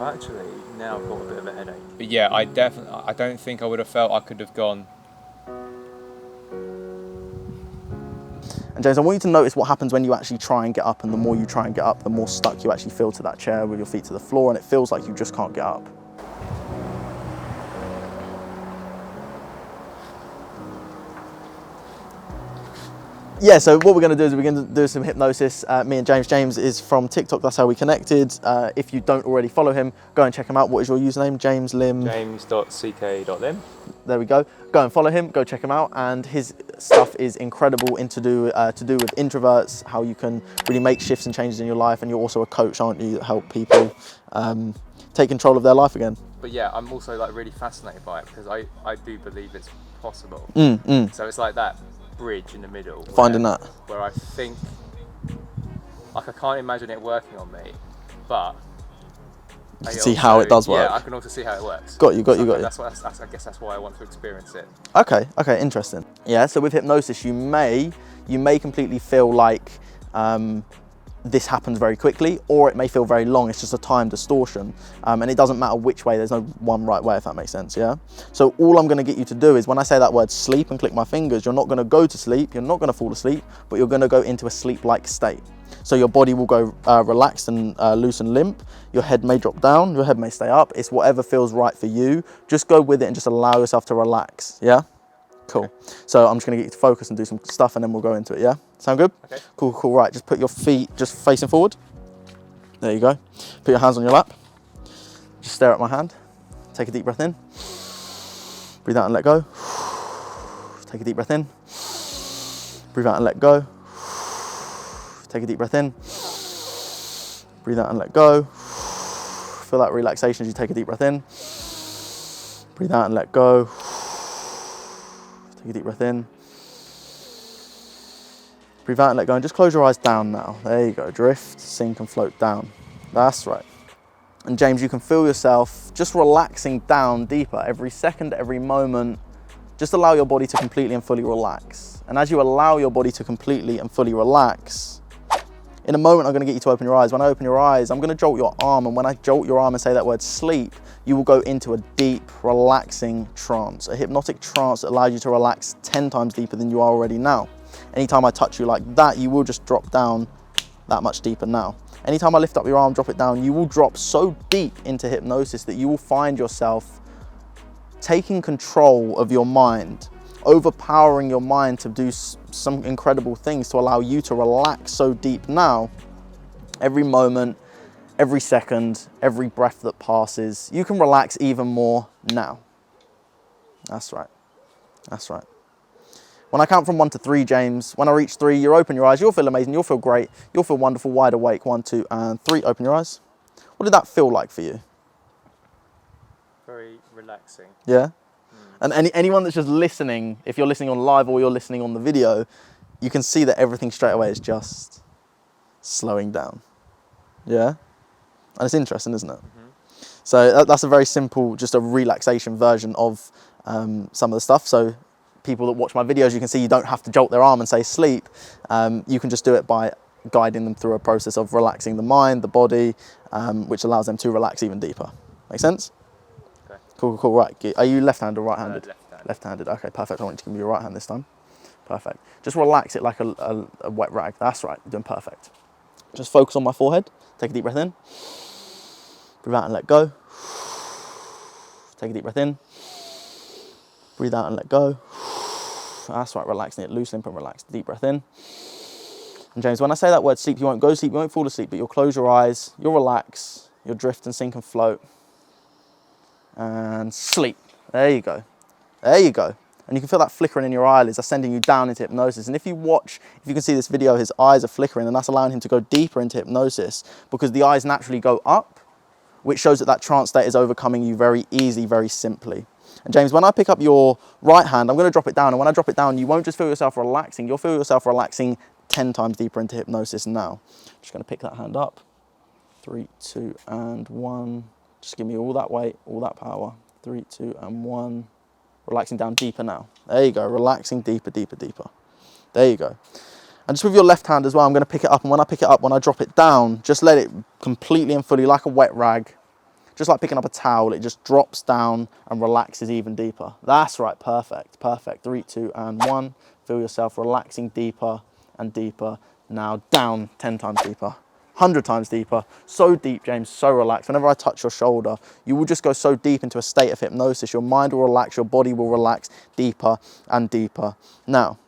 Actually, now I've got a bit of a headache. But yeah, I don't think I would have felt I could have gone. And James, I want you to notice what happens when you actually try and get up, and the more you try and get up, the more stuck you actually feel to that chair with your feet to the floor, and it feels like you just can't get up. Yeah, so what we're going to do is we're going to do some hypnosis. Me and James. James is from TikTok, that's how we connected. If you don't already follow him, go and check him out. What is your username? James Lim. James.ck.lim. There we go. Go and follow him, go check him out. And his stuff is incredible to do with introverts, how you can really make shifts and changes in your life. And you're also a coach, aren't you, that help people take control of their life again. But yeah, I'm also like really fascinated by it because I do believe it's possible. So it's like that bridge in the middle. Finding that. Where I think, like I can't imagine it working on me, but you can see how it does work. Yeah, I can also see how it works. Got you. I guess that's why I want to experience it. Okay, interesting. Yeah, so with hypnosis, you may completely feel like this happens very quickly, or it may feel very long. It's just a time distortion, and it doesn't matter which way. There's no one right way, if that makes sense. Yeah. So all I'm going to get you to do is when I say that word sleep and click my fingers, you're not going to go to sleep. You're not going to fall asleep, but you're going to go into a sleep-like state. So your body will go relaxed and loose and limp. Your head may drop down. Your head may stay up. It's whatever feels right for you. Just go with it and just allow yourself to relax. Yeah. Cool. Okay. So I'm just going to get you to focus and do some stuff, and then we'll go into it, yeah? Sound good? Okay. Cool. Right, just put your feet just facing forward. There you go. Put your hands on your lap. Just stare at my hand. Take a deep breath in. Breathe out and let go. Take a deep breath in. Breathe out and let go. Take a deep breath in. Breathe out and let go. Feel that relaxation as you take a deep breath in. Breathe out and let go. Take a deep breath in. Breathe out and let go, and just close your eyes down now. There you go. Drift, sink and float down. That's right. And James, you can feel yourself just relaxing down deeper every second, every moment. Just allow your body to completely and fully relax. And as you allow your body to completely and fully relax, in a moment I'm going to get you to open your eyes. When I open your eyes, I'm going to jolt your arm, and when I jolt your arm and say that word sleep, you will go into a deep, relaxing trance, a hypnotic trance that allows you to relax 10 times deeper than you are already now. Anytime I touch you like that, you will just drop down that much deeper now. Anytime I lift up your arm, drop it down, you will drop so deep into hypnosis that you will find yourself taking control of your mind, overpowering your mind to do some incredible things to allow you to relax so deep now. Every moment, every second, every breath that passes, you can relax even more now. That's right. That's right. When I count from 1 to 3, James, when I reach 3, you open your eyes, you'll feel amazing, you'll feel great, you'll feel wonderful, wide awake. 1, 2, and 3, open your eyes. What did that feel like for you? Very relaxing. Yeah? And anyone that's just listening, if you're listening on live or you're listening on the video, you can see that everything straight away is just slowing down. Yeah? And it's interesting, isn't it? So that's a very simple, just a relaxation version of some of the stuff. So people that watch my videos, you can see you don't have to jolt their arm and say sleep. You can just do it by guiding them through a process of relaxing the mind, the body, which allows them to relax even deeper. Make sense? Okay. Cool. Right. Are you left-handed or right-handed? Left-handed. Left-handed. Okay, perfect. I want you to give me your right hand this time. Perfect. Just relax it like a wet rag. That's right. You're doing perfect. Just focus on my forehead. Take a deep breath in. Breathe out and let go. Take a deep breath in. Breathe out and let go. That's right, relaxing it, loose, limp and relaxed. Deep breath in. And James, when I say that word sleep, you won't go to sleep, you won't fall asleep, but you'll close your eyes, you'll relax, you'll drift and sink and float. And sleep. There you go. There you go. And you can feel that flickering in your eyelids. That's sending you down into hypnosis. And if you can see this video, his eyes are flickering, and that's allowing him to go deeper into hypnosis because the eyes naturally go up, which shows that that trance state is overcoming you very easy, very simply. And James, when I pick up your right hand, I'm going to drop it down. And when I drop it down, you won't just feel yourself relaxing. You'll feel yourself relaxing 10 times deeper into hypnosis now. Just going to pick that hand up. 3, 2, and 1. Just give me all that weight, all that power. 3, 2, and 1. Relaxing down deeper now. There you go. Relaxing deeper, deeper, deeper. There you go. And just with your left hand as well, I'm going to pick it up. And when I pick it up, when I drop it down, just let it completely and fully, like a wet rag, just like picking up a towel, it just drops down and relaxes even deeper. That's right, perfect, perfect. 3, 2, and 1. Feel yourself relaxing deeper and deeper. Now down 10 times deeper, 100 times deeper. So deep, James, so relaxed. Whenever I touch your shoulder, you will just go so deep into a state of hypnosis. Your mind will relax, your body will relax deeper and deeper. Now,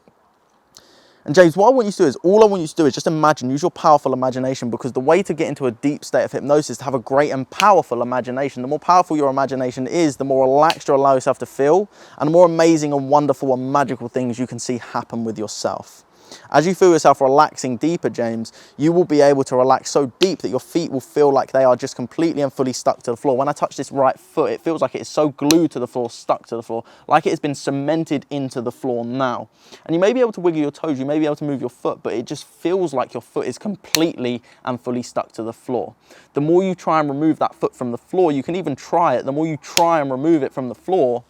and James, what I want you to do is, all I want you to do is just imagine, use your powerful imagination, because the way to get into a deep state of hypnosis is to have a great and powerful imagination. The more powerful your imagination is, the more relaxed you allow yourself to feel, and the more amazing and wonderful and magical things you can see happen with yourself. As you feel yourself relaxing deeper, James, you will be able to relax so deep that your feet will feel like they are just completely and fully stuck to the floor. When I touch this right foot, it feels like it is so glued to the floor, stuck to the floor, like it has been cemented into the floor now. And you may be able to wiggle your toes, you may be able to move your foot, but it just feels like your foot is completely and fully stuck to the floor. The more you try and remove that foot from the floor, you can even try it, the more you try and remove it from the floor,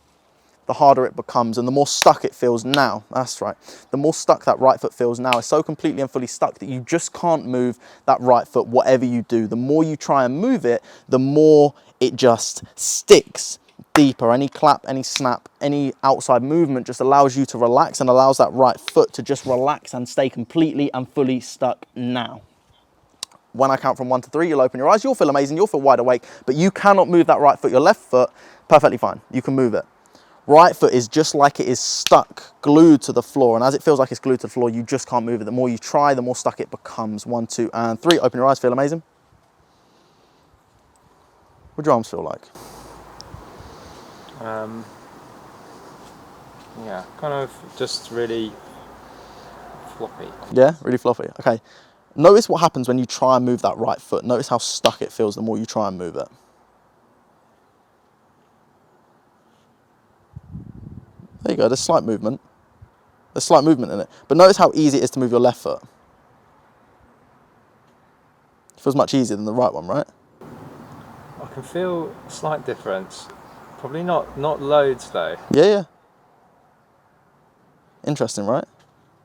the harder it becomes and the more stuck it feels now. That's right. The more stuck that right foot feels now, it's so completely and fully stuck that you just can't move that right foot whatever you do. The more you try and move it, the more it just sticks deeper. Any clap, any snap, any outside movement just allows you to relax and allows that right foot to just relax and stay completely and fully stuck now. When I count from 1 to 3, you'll open your eyes, you'll feel amazing, you'll feel wide awake, but you cannot move that right foot. Your left foot, perfectly fine. You can move it. Right foot is just like it is stuck, glued to the floor. And as it feels like it's glued to the floor, you just can't move it. The more you try, the more stuck it becomes. 1, 2, and 3. Open your eyes, feel amazing. What do your arms feel like? Yeah, kind of just really floppy. Yeah, really floppy. Okay. Notice what happens when you try and move that right foot. Notice how stuck it feels the more you try and move it. There you go, there's slight movement. There's slight movement in it. But notice how easy it is to move your left foot. It feels much easier than the right one, right? I can feel a slight difference. Probably not loads though. Yeah, yeah. Interesting, right?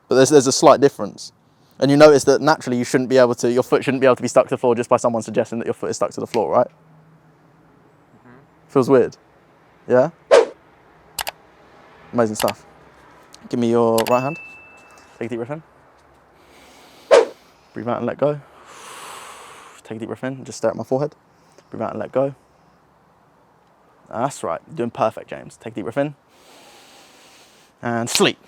But there's a slight difference. And you notice that naturally your foot shouldn't be able to be stuck to the floor just by someone suggesting that your foot is stuck to the floor, right? Mm-hmm. Feels weird. Yeah? Amazing stuff. Give me your right hand. Take a deep breath in. Breathe out and let go. Take a deep breath in. Just stare at my forehead. Breathe out and let go. That's right. You're doing perfect, James. Take a deep breath in. And sleep.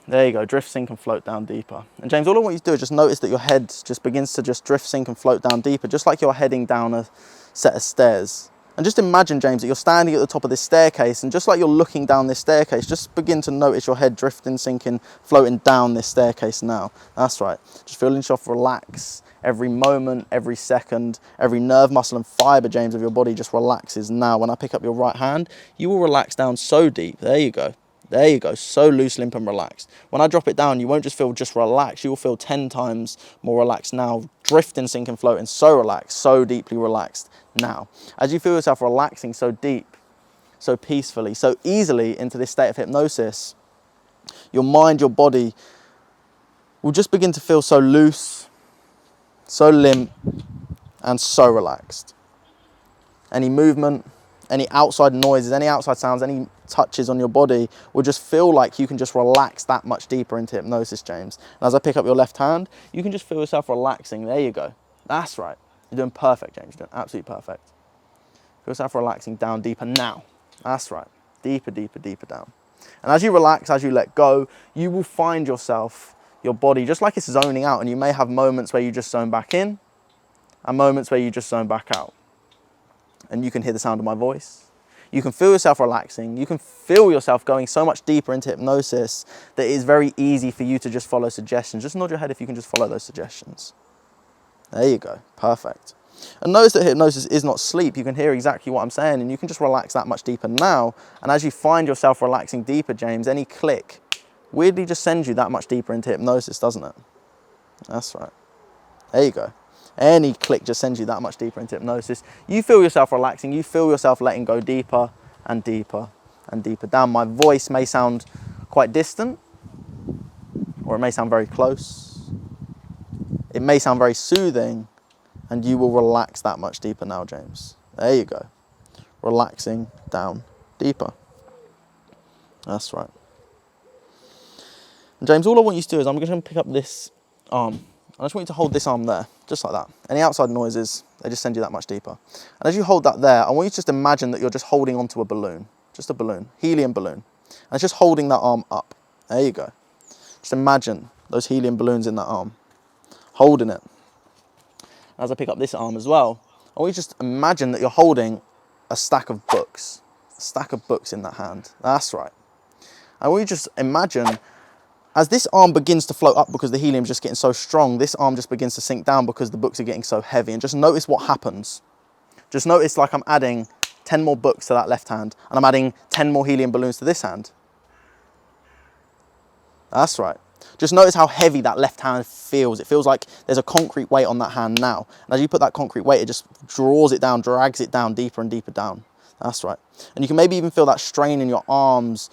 There you go. Drift, sink, and float down deeper. And James, all I want you to do is just notice that your head just begins to just drift, sink, and float down deeper, just like you're heading down a set of stairs. And just imagine, James, that you're standing at the top of this staircase, and just like you're looking down this staircase, just begin to notice your head drifting, sinking, floating down this staircase now. That's right. Just feeling yourself relax every moment, every second, every nerve, muscle, and fibre, James, of your body just relaxes now. When I pick up your right hand, you will relax down so deep. There you go. There you go, so loose, limp, and relaxed. When I drop it down, you won't just feel just relaxed, you will feel 10 times more relaxed now, drifting, sinking, floating, so relaxed, so deeply relaxed now. As you feel yourself relaxing so deep, so peacefully, so easily into this state of hypnosis, your mind, your body will just begin to feel so loose, so limp, and so relaxed. Any movement, any outside noises, any outside sounds, any touches on your body will just feel like you can just relax that much deeper into hypnosis, James. And as I pick up your left hand, you can just feel yourself relaxing. There you go. That's right. You're doing perfect, James. You're doing absolutely perfect. Feel yourself relaxing down deeper now. That's right. Deeper, deeper, deeper down. And as you relax, as you let go, you will find yourself, your body, just like it's zoning out. And you may have moments where you just zone back in and moments where you just zone back out. And you can hear the sound of my voice. You can feel yourself relaxing. You can feel yourself going so much deeper into hypnosis that it is very easy for you to just follow suggestions. Just nod your head if you can just follow those suggestions. There you go. Perfect. And notice that hypnosis is not sleep. You can hear exactly what I'm saying, and you can just relax that much deeper now. And as you find yourself relaxing deeper, James, any click weirdly just sends you that much deeper into hypnosis, doesn't it? That's right. There you go. Any click just sends you that much deeper into hypnosis. You feel yourself relaxing. You feel yourself letting go deeper and deeper and deeper down. My voice may sound quite distant, or it may sound very close. It may sound very soothing, and you will relax that much deeper now, James. There you go. relaxing down deeper. That's right. And James, all I want you to do is I'm going to pick up this arm. I just want you to hold this arm there, just like that. Any outside noises, they just send you that much deeper. And as you hold that there, I want you to just imagine that you're just holding onto a balloon, just a balloon, helium balloon. And it's just holding that arm up. There you go. Just imagine those helium balloons in that arm, holding it. As I pick up this arm as well, I want you to just imagine that you're holding a stack of books in that hand. That's right. I want you to just imagine as this arm begins to float up because the helium's just getting so strong, this arm just begins to sink down because the books are getting so heavy. And just notice what happens. Just notice like I'm adding 10 more books to that left hand and I'm adding 10 more helium balloons to this hand. That's right. Just notice how heavy that left hand feels. It feels like there's a concrete weight on that hand now. And as you put that concrete weight, it just draws it down, drags it down deeper and deeper down. That's right. And you can maybe even feel that strain in your arms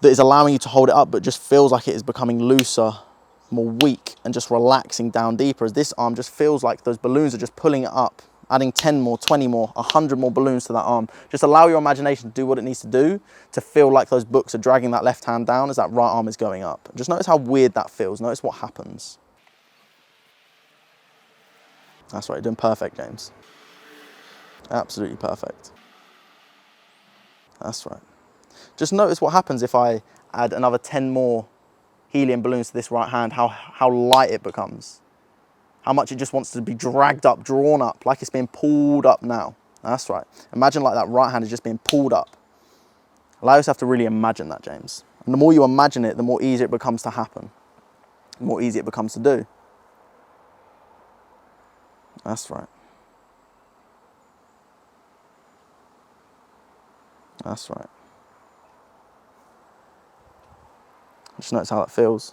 that is allowing you to hold it up, but just feels like it is becoming looser, more weak, and just relaxing down deeper as this arm just feels like those balloons are just pulling it up, adding 10 more, 20 more, 100 more balloons to that arm. Just allow your imagination to do what it needs to do to feel like those books are dragging that left hand down as that right arm is going up. Just notice how weird that feels. Notice what happens. That's right, you're doing perfect, James. Absolutely perfect. That's right. Just notice what happens if I add another 10 more helium balloons to this right hand, how light it becomes. How much it just wants to be dragged up, drawn up, like it's being pulled up now. That's right. Imagine like that right hand is just being pulled up. Allow yourself to really imagine that, James. And the more you imagine it, the more easier it becomes to happen. The more easy it becomes to do. That's right. That's right. Just notice how that feels.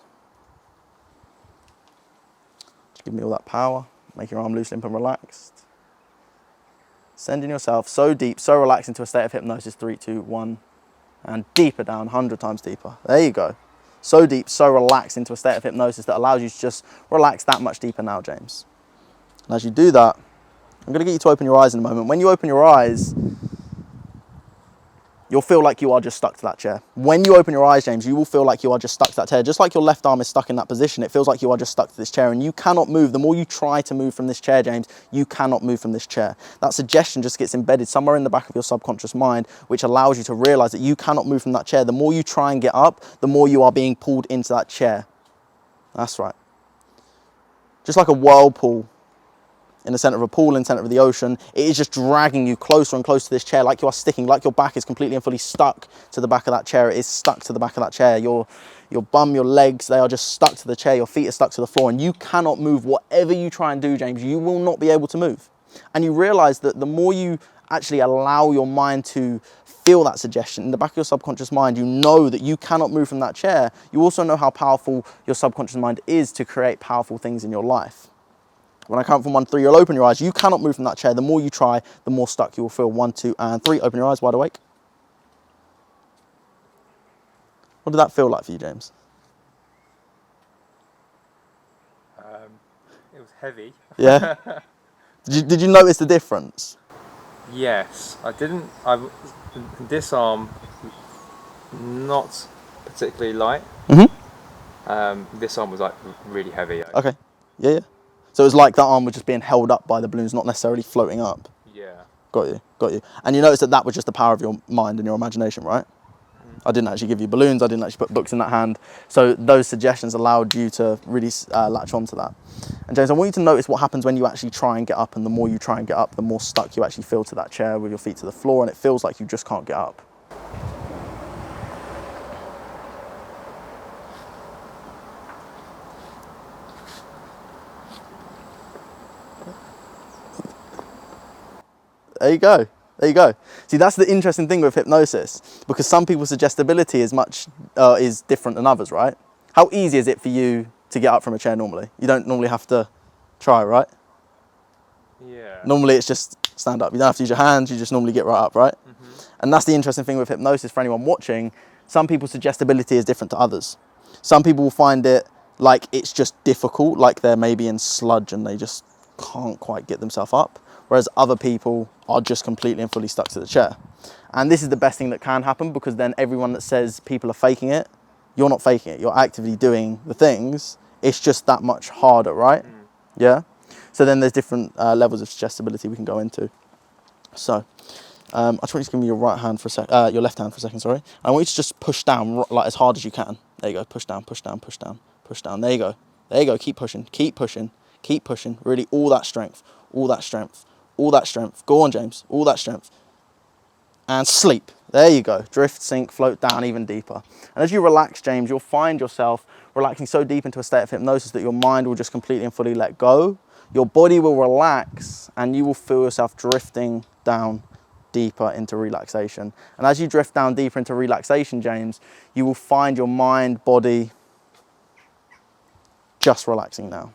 Just give me all that power. Make your arm loose, limp and relaxed. Sending yourself so deep, so relaxed into a state of hypnosis. 3, 2, 1. And deeper down, 100 times deeper. There you go. So deep, so relaxed into a state of hypnosis that allows you to just relax that much deeper now, James. And as you do that, I'm going to get you to open your eyes in a moment. When you open your eyes, you'll feel like you are just stuck to that chair. When you open your eyes, James, you will feel like you are just stuck to that chair. Just like your left arm is stuck in that position, it feels like you are just stuck to this chair and you cannot move. The more you try to move from this chair, James, you cannot move from this chair. That suggestion just gets embedded somewhere in the back of your subconscious mind, which allows you to realize that you cannot move from that chair. The more you try and get up, the more you are being pulled into that chair. That's right. Just like a whirlpool in the center of a pool, in the center of the ocean, it is just dragging you closer and closer to this chair, like you are sticking, like your back is completely and fully stuck to the back of that chair. It is stuck to the back of that chair. Your bum, your legs, they are just stuck to the chair. Your feet are stuck to the floor and you cannot move. Whatever you try and do, James, you will not be able to move. And you realize that the more you actually allow your mind to feel that suggestion in the back of your subconscious mind, you know that you cannot move from that chair. You also know how powerful your subconscious mind is to create powerful things in your life. When I count from 1 to 3, you'll open your eyes. You cannot move from that chair. The more you try, the more stuck you will feel. 1, 2, and 3. Open your eyes, wide awake. What did that feel like for you, James? It was heavy. Yeah? Did you notice the difference? Yes, I didn't. This arm, not particularly light. This arm was like really heavy. Okay. Yeah. So it was like that arm was just being held up by the balloons, not necessarily floating up. Yeah. Got you. And you noticed that was just the power of your mind and your imagination, right? I didn't actually give you balloons. I didn't actually put books in that hand. So those suggestions allowed you to really latch onto that. And James, I want you to notice what happens when you actually try and get up. And the more you try and get up, the more stuck you actually feel to that chair with your feet to the floor. And it feels like you just can't get up. There you go. See, that's the interesting thing with hypnosis, because some people's suggestibility is different than others, right? How easy is it for you to get up from a chair normally? You don't normally have to try, right? Yeah. Normally it's just stand up. You don't have to use your hands, you just normally get right up, right? And that's the interesting thing with hypnosis for anyone watching. Some people's suggestibility is different to others. Some people will find it like it's just difficult, like they're maybe in sludge and they just can't quite get themselves up. Whereas other people are just completely and fully stuck to the chair. And this is the best thing that can happen, because then everyone that says people are faking it, you're not faking it. You're actively doing the things. It's just that much harder, right? Yeah? So then there's different levels of suggestibility we can go into. So I just want you to give me your right hand for a sec, your left hand for a second, sorry. And I want you to just push down like as hard as you can. There you go. Push down, push down, push down, push down. There you go. There you go. Keep pushing, keep pushing, keep pushing. Really, all that strength, all that strength, all that strength. Go on, James. All that strength. And sleep. There you go. Drift, sink, float down even deeper. And as you relax, James, you'll find yourself relaxing so deep into a state of hypnosis that your mind will just completely and fully let go. Your body will relax and you will feel yourself drifting down deeper into relaxation. And as you drift down deeper into relaxation, James, you will find your mind, body just relaxing now.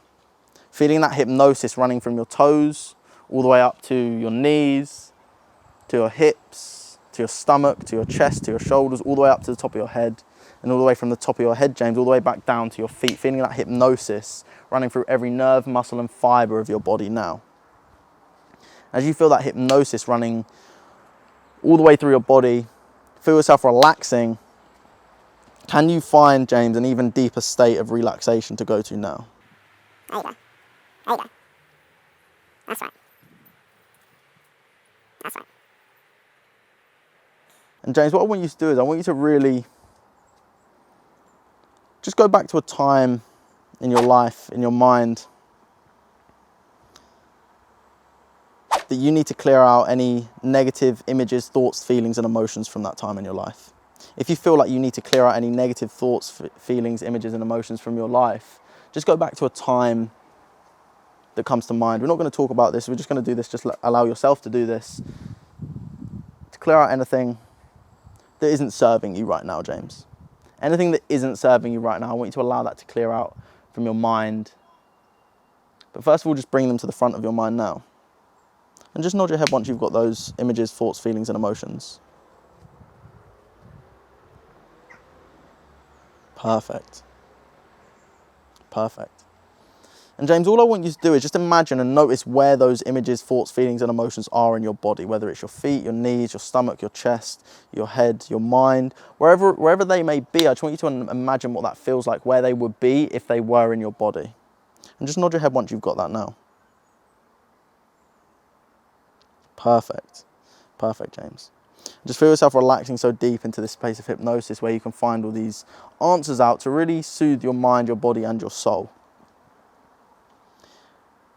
Feeling that hypnosis running from your toes all the way up to your knees, to your hips, to your stomach, to your chest, to your shoulders, all the way up to the top of your head, and all the way from the top of your head, James, all the way back down to your feet, feeling that hypnosis running through every nerve, muscle and fibre of your body now. As you feel that hypnosis running all the way through your body, feel yourself relaxing, can you find, James, an even deeper state of relaxation to go to now? There you go. There you go. That's right. That's right. And James, what I want you to do is I want you to really just go back to a time in your life, in your mind, that you need to clear out any negative images, thoughts, feelings and emotions from that time in your life. If you feel like you need to clear out any negative thoughts, feelings, images and emotions from your life, just go back to a time that comes to mind. We're not going to talk about this, we're just going to do this, just allow yourself to do this. To clear out anything that isn't serving you right now, James. Anything that isn't serving you right now, I want you to allow that to clear out from your mind. But first of all, just bring them to the front of your mind now. And just nod your head once you've got those images, thoughts, feelings and emotions. Perfect. Perfect. And James, all I want you to do is just imagine and notice where those images, thoughts, feelings and emotions are in your body, whether it's your feet, your knees, your stomach, your chest, your head, your mind, wherever they may be. I just want you to imagine what that feels like, where they would be if they were in your body. And just nod your head once you've got that now. Perfect. Perfect, James. Just feel yourself relaxing so deep into this space of hypnosis where you can find all these answers out to really soothe your mind, your body and your soul.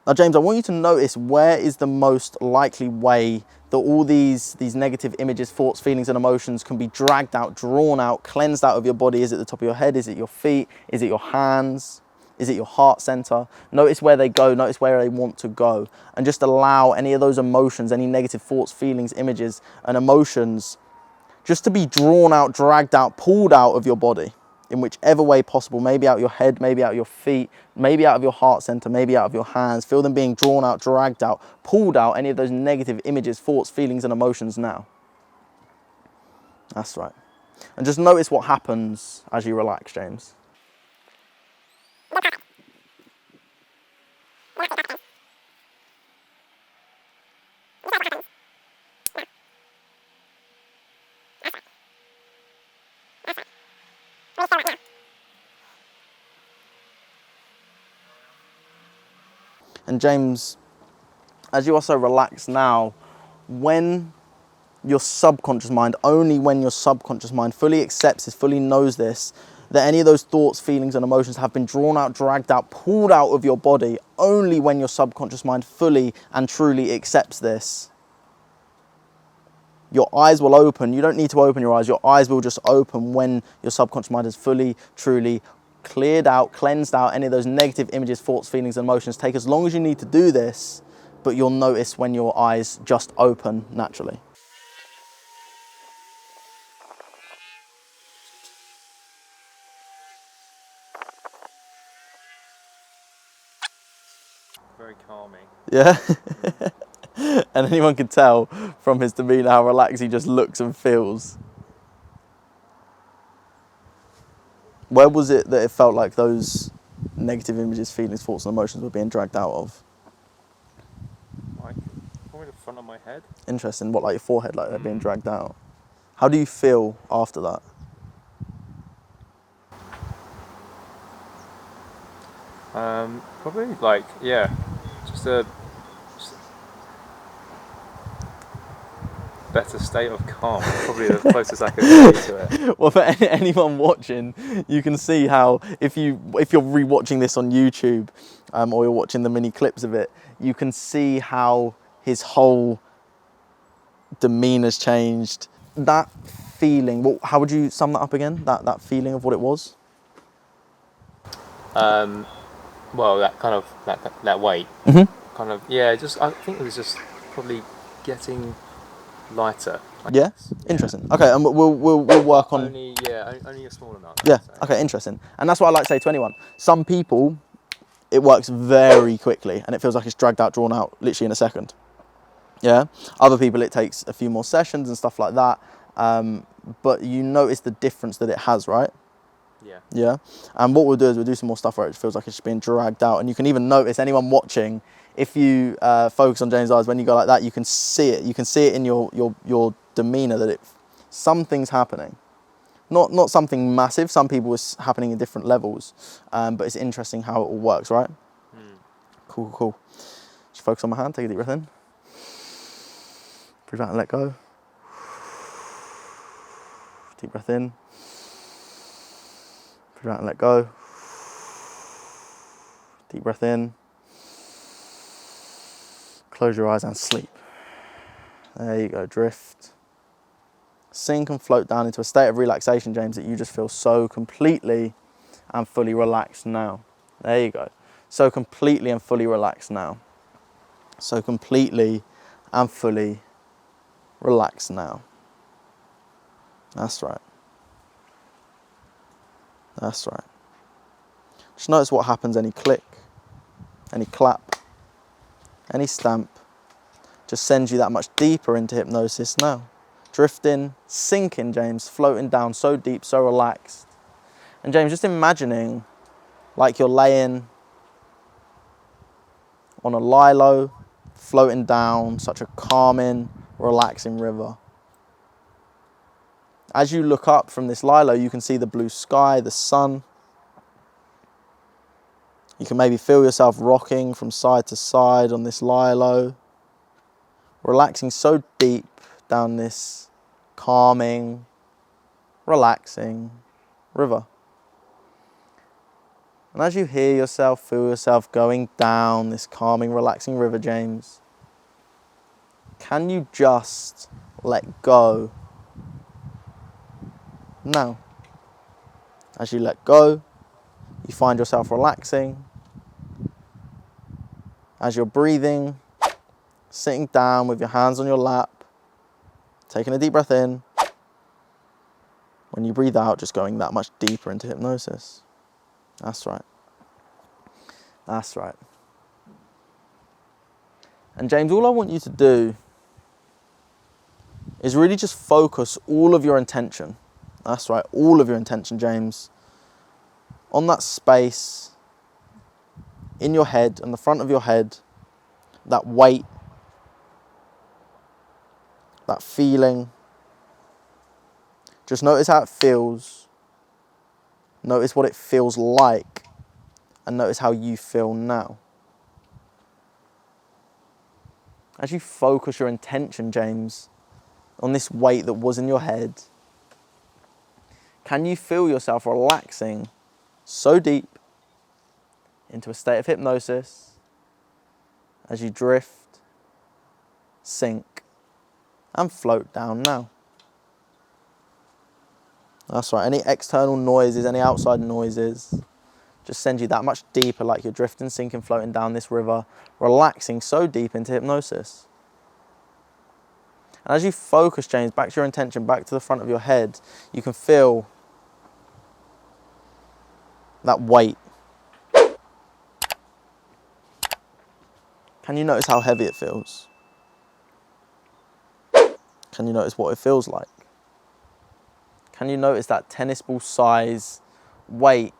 Now, James, I want you to notice where is the most likely way that all these negative images, thoughts, feelings and emotions can be dragged out, drawn out, cleansed out of your body. Is it the top of your head? Is it your feet? Is it your hands? Is it your heart center? Notice where they go, notice where they want to go. And just allow any of those emotions, any negative thoughts, feelings, images and emotions just to be drawn out, dragged out, pulled out of your body in whichever way possible. Maybe out your head, maybe out your feet, maybe out of your heart center, maybe out of your hands. Feel them being drawn out, dragged out, pulled out, any of those negative images, thoughts, feelings and emotions now. That's right. And just notice what happens as you relax, James. And James, as you also relax now, when your subconscious mind, only when your subconscious mind fully accepts this, fully knows this, that any of those thoughts, feelings and emotions have been drawn out, dragged out, pulled out of your body, only when your subconscious mind fully and truly accepts this, your eyes will open. You don't need to open your eyes. Your eyes will just open when your subconscious mind has fully, truly cleared out, cleansed out any of those negative images, thoughts, feelings, and emotions. Take as long as you need to do this, but you'll notice when your eyes just open naturally. Very calming. Yeah? And anyone can tell from his demeanour how relaxed he just looks and feels. Where was it that it felt like those negative images, feelings, thoughts and emotions were being dragged out of? Like, probably the front of my head. Interesting. What, like your forehead, like they're being dragged out? How do you feel after that? Probably like, yeah, just a better state of calm. Probably the closest I could say to it. Well, for anyone watching, you can see how if you're rewatching this on YouTube, or you're watching the mini clips of it, you can see how his whole demeanor's changed. That feeling, well, how would you sum that up again? That feeling of what it was? Well, that kind of that weight, Mm-hmm. kind of, yeah. Just I think it was just probably getting lighter. Yeah? Interesting. Okay, and we'll work on... Only a small amount. Yeah, I'd say. okay, interesting. And that's what I like to say to anyone. Some people, it works very quickly and it feels like it's dragged out, drawn out, literally in a second. Yeah? Other people, it takes a few more sessions and stuff like that. But you notice the difference that it has, right? Yeah. Yeah? And what we'll do is we'll do some more stuff where it feels like it's just being dragged out. And you can even notice, anyone watching, if you focus on James' eyes, when you go like that, you can see it. You can see it in your demeanor that something's happening. Not something massive. Some people it's happening in different levels. But it's interesting how it all works, right? Cool. Just focus on my hand. Take a deep breath in. Breathe out and let go. Deep breath in. Breathe out and let go. Deep breath in. Close your eyes and sleep. There you go, drift. Sink and float down into a state of relaxation, James, that you just feel so completely and fully relaxed now. There you go. So completely and fully relaxed now. So completely and fully relaxed now. That's right. That's right. Just notice what happens, any click, any clap, any stamp, just sends you that much deeper into hypnosis now. Drifting, sinking, James, floating down so deep, so relaxed. And James, just imagining like you're laying on a lilo, floating down such a calming, relaxing river. As you look up from this lilo, you can see the blue sky, the sun. You can maybe feel yourself rocking from side to side on this lilo, relaxing so deep down this calming, relaxing river. And as you hear yourself, feel yourself going down this calming, relaxing river, James, can you just let go now? As you let go, you find yourself relaxing. As you're breathing, sitting down with your hands on your lap, taking a deep breath in. When you breathe out, just going that much deeper into hypnosis. That's right. That's right. And James, all I want you to do is really just focus all of your intention. That's right, all of your intention, James, on that space in your head, on the front of your head, that weight, that feeling. Just notice how it feels. Notice what it feels like. And notice how you feel now. As you focus your intention, James, on this weight that was in your head, can you feel yourself relaxing so deep into a state of hypnosis as you drift, sink, and float down now? That's right, any external noises, any outside noises, just send you that much deeper, like you're drifting, sinking, floating down this river, relaxing so deep into hypnosis. And as you focus, James, back to your intention, back to the front of your head, you can feel that weight. Can you notice how heavy it feels? Can you notice what it feels like? Can you notice that tennis ball size weight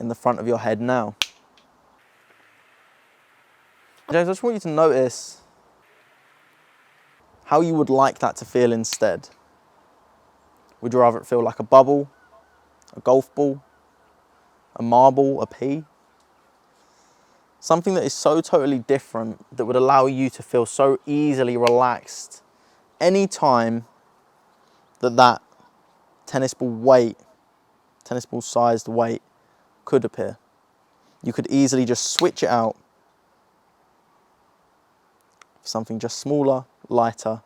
in the front of your head now? James, I just want you to notice how you would like that to feel instead. Would you rather it feel like a bubble, a golf ball, a marble, a pea? Something that is so totally different that would allow you to feel so easily relaxed any time that tennis ball sized weight could appear. You could easily just switch it out for something just smaller, lighter,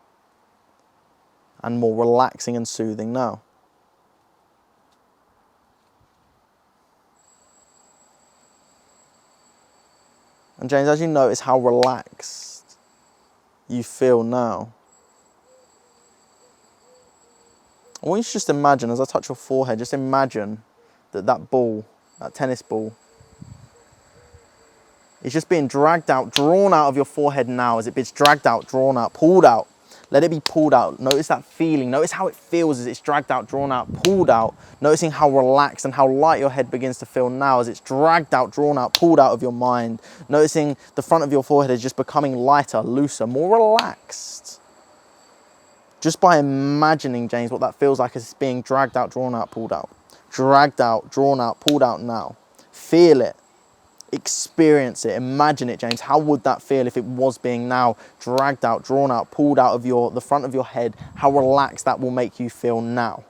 and more relaxing and soothing now. And James, as you notice how relaxed you feel now, I want you to just imagine, as I touch your forehead, just imagine that ball, that tennis ball, is just being dragged out, drawn out of your forehead now as it gets dragged out, drawn out, pulled out. Let it be pulled out. Notice that feeling. Notice how it feels as it's dragged out, drawn out, pulled out. Noticing how relaxed and how light your head begins to feel now as it's dragged out, drawn out, pulled out of your mind. Noticing the front of your forehead is just becoming lighter, looser, more relaxed. Just by imagining, James, what that feels like as it's being dragged out, drawn out, pulled out. Dragged out, drawn out, pulled out now. Feel it. Experience it. Imagine it, James. How would that feel if it was being now dragged out, drawn out, pulled out of the front of your head? How relaxed that will make you feel now.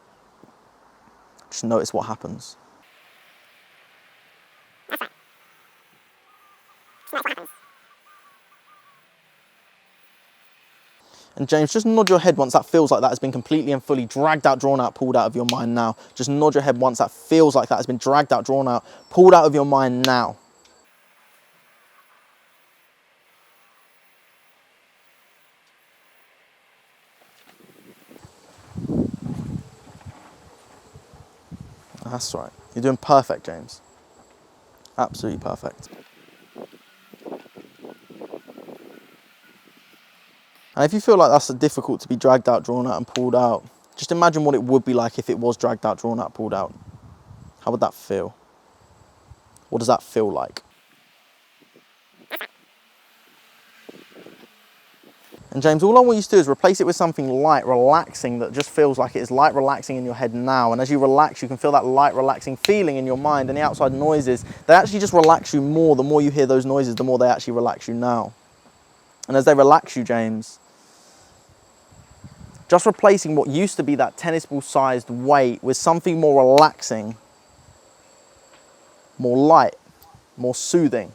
Just notice what happens. And James, just nod your head once that feels like that has been completely and fully dragged out, drawn out, pulled out of your mind now. Just nod your head once that feels like that has been dragged out, drawn out, pulled out of your mind now. That's right. You're doing perfect, James. Absolutely perfect. And if you feel like that's difficult to be dragged out, drawn out and pulled out, just imagine what it would be like if it was dragged out, drawn out, pulled out. How would that feel? What does that feel like? And James, all I want you to do is replace it with something light, relaxing, that just feels like it is light, relaxing in your head now. And as you relax, you can feel that light, relaxing feeling in your mind, and the outside noises, they actually just relax you more. The more you hear those noises, the more they actually relax you now. And as they relax you, James, just replacing what used to be that tennis ball sized weight with something more relaxing, more light, more soothing.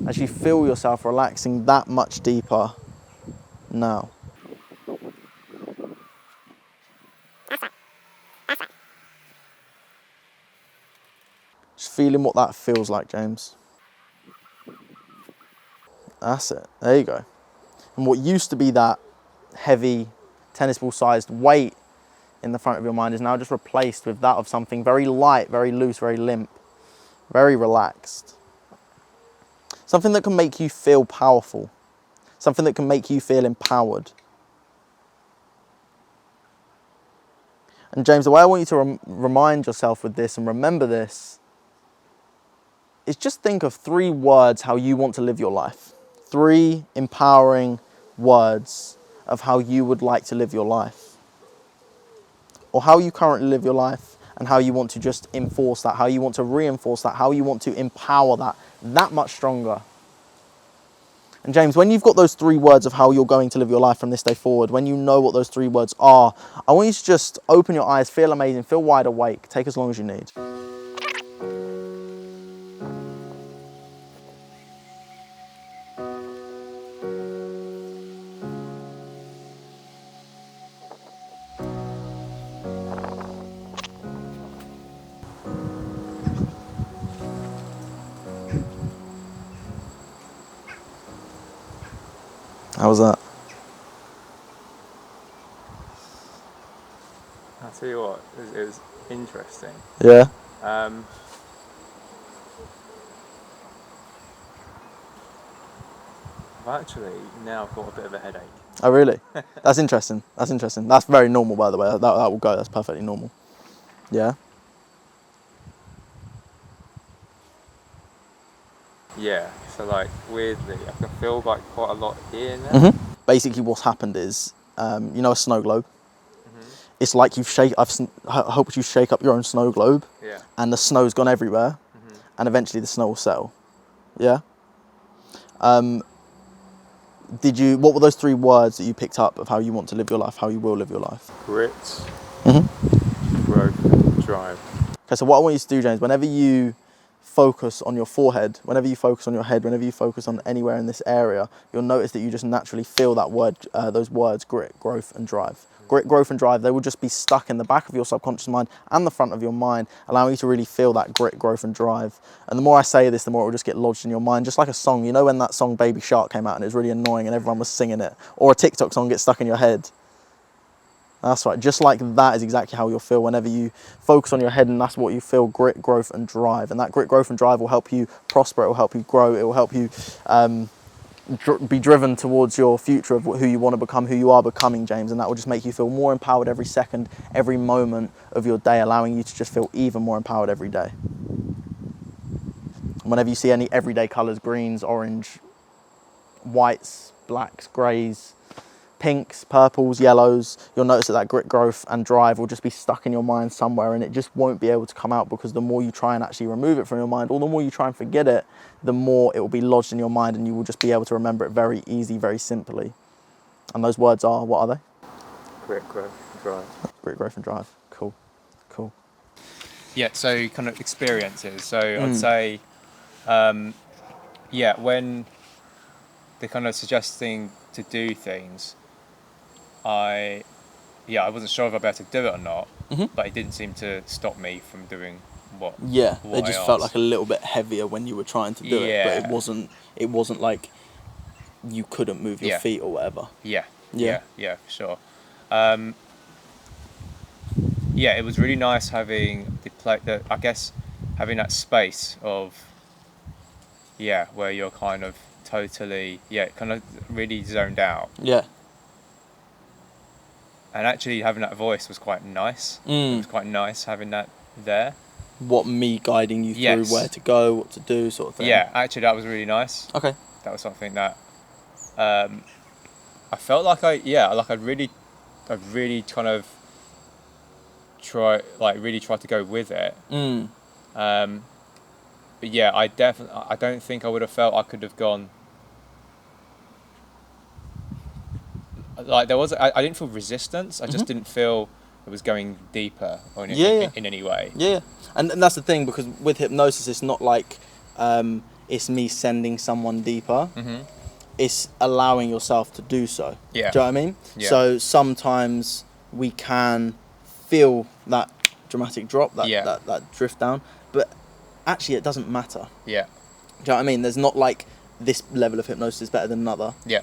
As you feel yourself relaxing that much deeper now. Just feeling what that feels like, James. That's it. There you go. And what used to be that heavy tennis ball sized weight in the front of your mind is now just replaced with that of something very light, very loose, very limp, very relaxed. Something that can make you feel powerful. Something that can make you feel empowered. And James, the way I want you to remind yourself with this and remember this is just think of 3 words how you want to live your life. 3 empowering words of how you would like to live your life. Or how you currently live your life and how you want to just enforce that, how you want to reinforce that, how you want to empower that much stronger. And James, when you've got those 3 words of how you're going to live your life from this day forward, when you know what those 3 words are, I want you to just open your eyes, feel amazing, feel wide awake, take as long as you need. How was that? I'll tell you what, it was interesting. Yeah? I've actually now got a bit of a headache. Oh, really? That's interesting. That's interesting. That's very normal, by the way. That will go. That's perfectly normal. Yeah? Yeah, So like weirdly, I can feel like quite a lot here now. Basically, what's happened is, you know, a snow globe. It's like I hope you shake up your own snow globe, Yeah. and the snow's gone everywhere, and eventually the snow will settle. Yeah. What were those 3 words that you picked up of how you want to live your life, how you will live your life? Grit, growth, drive. Okay, so what I want you to do, James, whenever you focus on your forehead, whenever you focus on your head, whenever you focus on anywhere in this area, you'll notice that you just naturally feel that word, those words, grit, growth, and drive. Grit, growth, and drive, they will just be stuck in the back of your subconscious mind and the front of your mind, allowing you to really feel that grit, growth, and drive. And the more I say this, the more it will just get lodged in your mind, just like a song. You know when that song Baby Shark came out and it was really annoying and everyone was singing it? Or a TikTok song gets stuck in your head? That's right, just like that is exactly how you'll feel whenever you focus on your head, and that's what you feel, grit, growth, and drive. And that grit, growth, and drive will help you prosper, it will help you grow, it will help you be driven towards your future of who you want to become, who you are becoming, James, and that will just make you feel more empowered every second, every moment of your day, allowing you to just feel even more empowered every day. Whenever you see any everyday colours, greens, orange, whites, blacks, greys, pinks, purples, yellows, you'll notice that grit, growth, and drive will just be stuck in your mind somewhere, and it just won't be able to come out, because the more you try and actually remove it from your mind, or the more you try and forget it, the more it will be lodged in your mind, and you will just be able to remember it very easy, very simply. And those words are, what are they? Grit, growth, drive. Grit, growth, and drive. Cool. Cool. Yeah, so kind of experiences. So I'd say, when they're kind of suggesting to do things, I wasn't sure if I'd be able to do it or not, but it didn't seem to stop me from doing what. Yeah, what they I just felt asked. like a little bit heavier when you were trying to do it, but it wasn't like you couldn't move your feet or whatever. Yeah, Yeah. for sure. It was really nice having I guess having that space of where you're kind of totally kind of really zoned out. Yeah. And actually having that voice was quite nice. It was quite nice having that there. What, me guiding you through where to go, what to do, sort of thing? Yeah, actually that was really nice. Okay. That was something that I felt like I really kind of really tried to go with it. But yeah, I don't think I would have felt I could have gone. Like I didn't feel resistance. I just didn't feel it was going deeper or in any way. Yeah, and that's the thing, because with hypnosis, it's not like it's me sending someone deeper. It's allowing yourself to do so. Yeah. Do you know what I mean? Yeah. So sometimes we can feel that dramatic drop, that drift down, but actually it doesn't matter. Yeah. Do you know what I mean? There's not like this level of hypnosis is better than another. Yeah.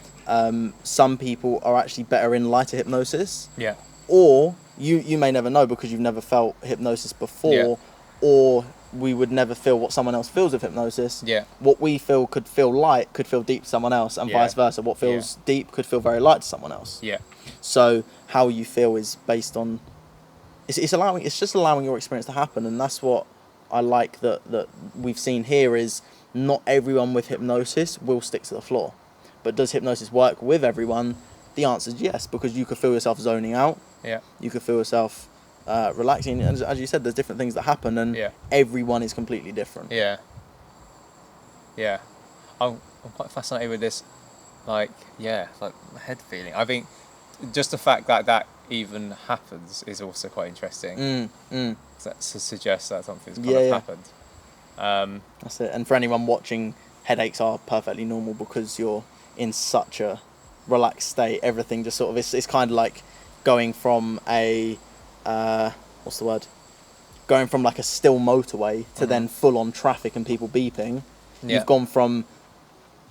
Some people are actually better in lighter hypnosis. Yeah. Or you may never know, because you've never felt hypnosis before, or we would never feel what someone else feels with hypnosis. Yeah. What we feel could feel light could feel deep to someone else, and vice versa. What feels deep could feel very light to someone else. Yeah. So how you feel is based on it's just allowing your experience to happen, and that's what I like that we've seen here is not everyone with hypnosis will stick to the floor. But does hypnosis work with everyone? The answer is yes, because you could feel yourself zoning out. Yeah. You could feel yourself relaxing. And as you said, there's different things that happen, and everyone is completely different. Yeah. Yeah. I'm quite fascinated with this, like head feeling. I think just the fact that even happens is also quite interesting. That suggests that something's kind of happened. That's it. And for anyone watching, headaches are perfectly normal, because you're in such a relaxed state. Everything just sort of it's kind of like going from a going from like a still motorway to then full on traffic and people beeping. You've gone from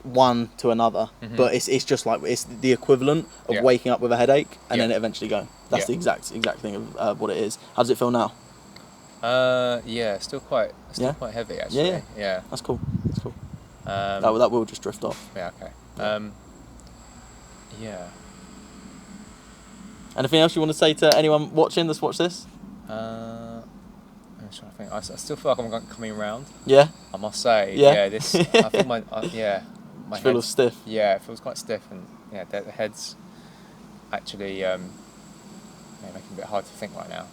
one to another, but it's just like it's the equivalent of waking up with a headache and then it eventually going. That's the exact thing of what it is. How does it feel now? Still quite heavy actually. Yeah. That's cool. That will just drift off. Yeah. Okay. Anything else you want to say to anyone watching? Let's watch this. I'm trying to think. I still feel like I'm coming around. Yeah? I must say. Yeah? This. I think my. My Feel head's- stiff. Yeah, it feels quite stiff, and yeah, the head's actually making it a bit hard to think right now.